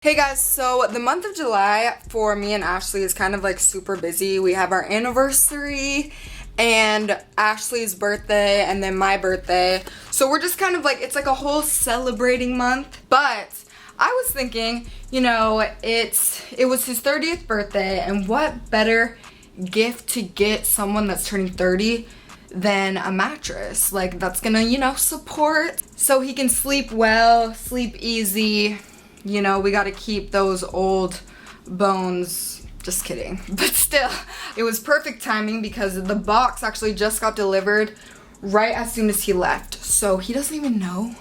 Hey guys, so the month of July for me and Ashley is kind of like super busy. We have our anniversary and Ashley's birthday and then my birthday. So we're just kind of like, it's like a whole celebrating month. But I was thinking, you know, it was his 30th birthday, and what better gift to get someone that's turning 30 than a mattress? Like, that's gonna, you know, support so he can sleep well, sleep easy. You know, we gotta keep those old bones. Just kidding. But still, it was perfect timing because the box actually just got delivered right as soon as he left. So he doesn't even know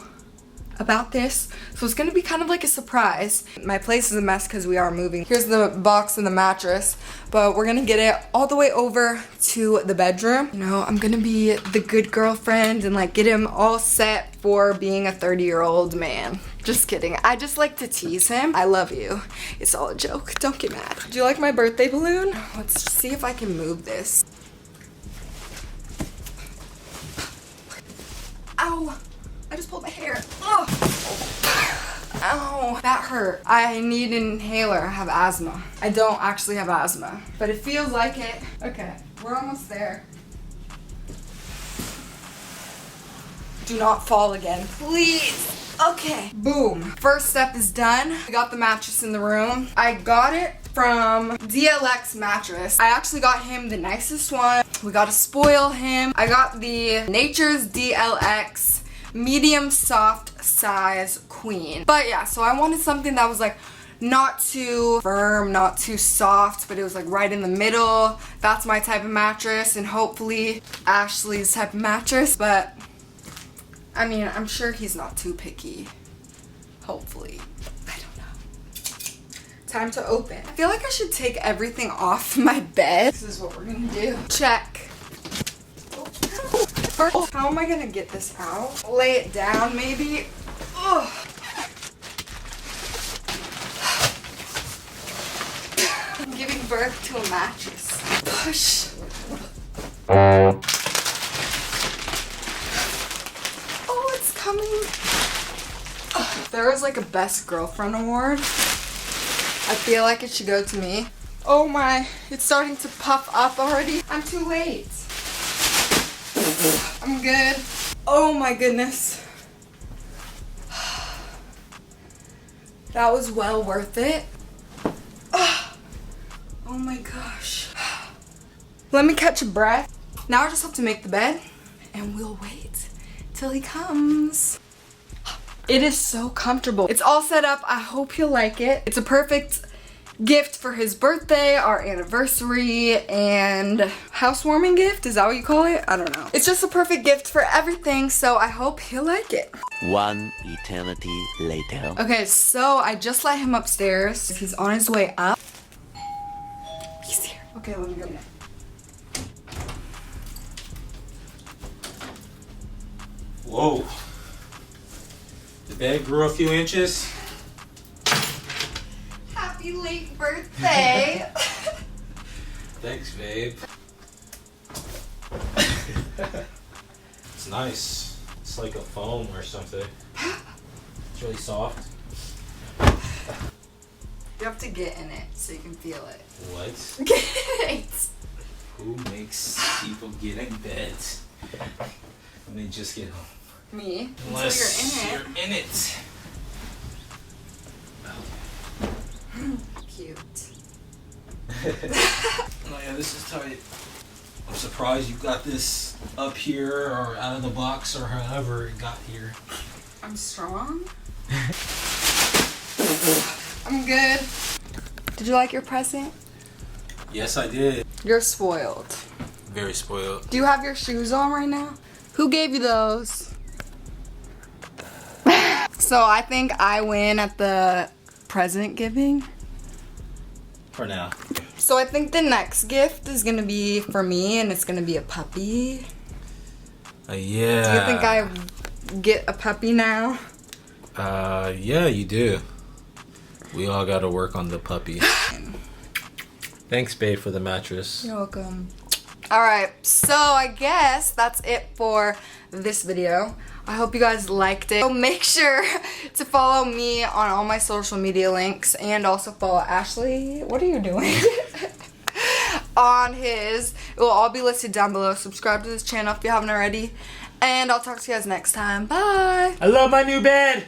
about this. So it's gonna be kind of like a surprise. My place is a mess because we are moving. Here's the box and the mattress, but we're gonna get it all the way over to the bedroom. You know, I'm gonna be the good girlfriend and like get him all set for being a 30-year-old man. Just kidding. I just like to tease him. I love you. It's all a joke. Don't get mad. Do you like my birthday balloon? Let's see if I can move this. Ow! I just pulled my hair. Oh. Ow, that hurt. I need an inhaler. I have asthma. I don't actually have asthma, but it feels like it. Okay, we're almost there. Do not fall again, please. Okay, boom. First step is done. We got the mattress in the room. I got it from DLX Mattress. I actually got him the nicest one. We gotta spoil him. I got the Nature's DLX medium soft size queen. But yeah, so I wanted something that was like not too firm, not too soft, but it was like right in the middle. That's my type of mattress, and hopefully Ashley's type of mattress. But I mean, I'm sure he's not too picky. Hopefully. I don't know. Time to open. I feel like I should take everything off my bed. This is what we're gonna do. Check. First, how am I gonna get this out? Lay it down, maybe? Ugh. I'm giving birth to a mattress. Push. Oh, it's coming. If there was like a best girlfriend award, I feel like it should go to me. Oh my, it's starting to puff up already. I'm too late. I'm good. Oh my goodness. That was well worth it. Oh my gosh. Let me catch a breath. Now I just have to make the bed and we'll wait till he comes. It is so comfortable. It's all set up. I hope he'll like it. It's a perfect gift for his birthday, our anniversary, and housewarming gift. Is that what you call it? I don't know. It's just a perfect gift for everything, so I hope he'll like it. One eternity later. Okay, so I just let him upstairs. He's on his way up. He's here. Okay, let me go. Whoa. The bed grew a few inches. Happy late birthday. Thanks, babe. It's nice. It's like a foam or something. It's really soft. You have to get in it so you can feel it. What? Get it. Who makes people get in bed when they just get home? Me. Unless Until you're in it. you're in it. Cute. Oh yeah, this is tight. I'm surprised you got this up here or out of the box or however it got here. I'm strong. I'm good. Did you like your present? Yes, I did. You're spoiled. Very spoiled. Do you have your shoes on right now? Who gave you those? So I think I win at the present giving. For now. So I think the next gift is gonna be for me, and it's gonna be a puppy. Yeah. Do you think I get a puppy now? Yeah, you do. We all gotta work on the puppy. Thanks, babe, for the mattress. You're welcome. Alright, so I guess that's it for this video. I hope you guys liked it. So make sure to follow me on all my social media links and also follow Ashley. What are you doing? On his. It will all be listed down below. Subscribe to this channel if you haven't already. And I'll talk to you guys next time. Bye. I love my new bed.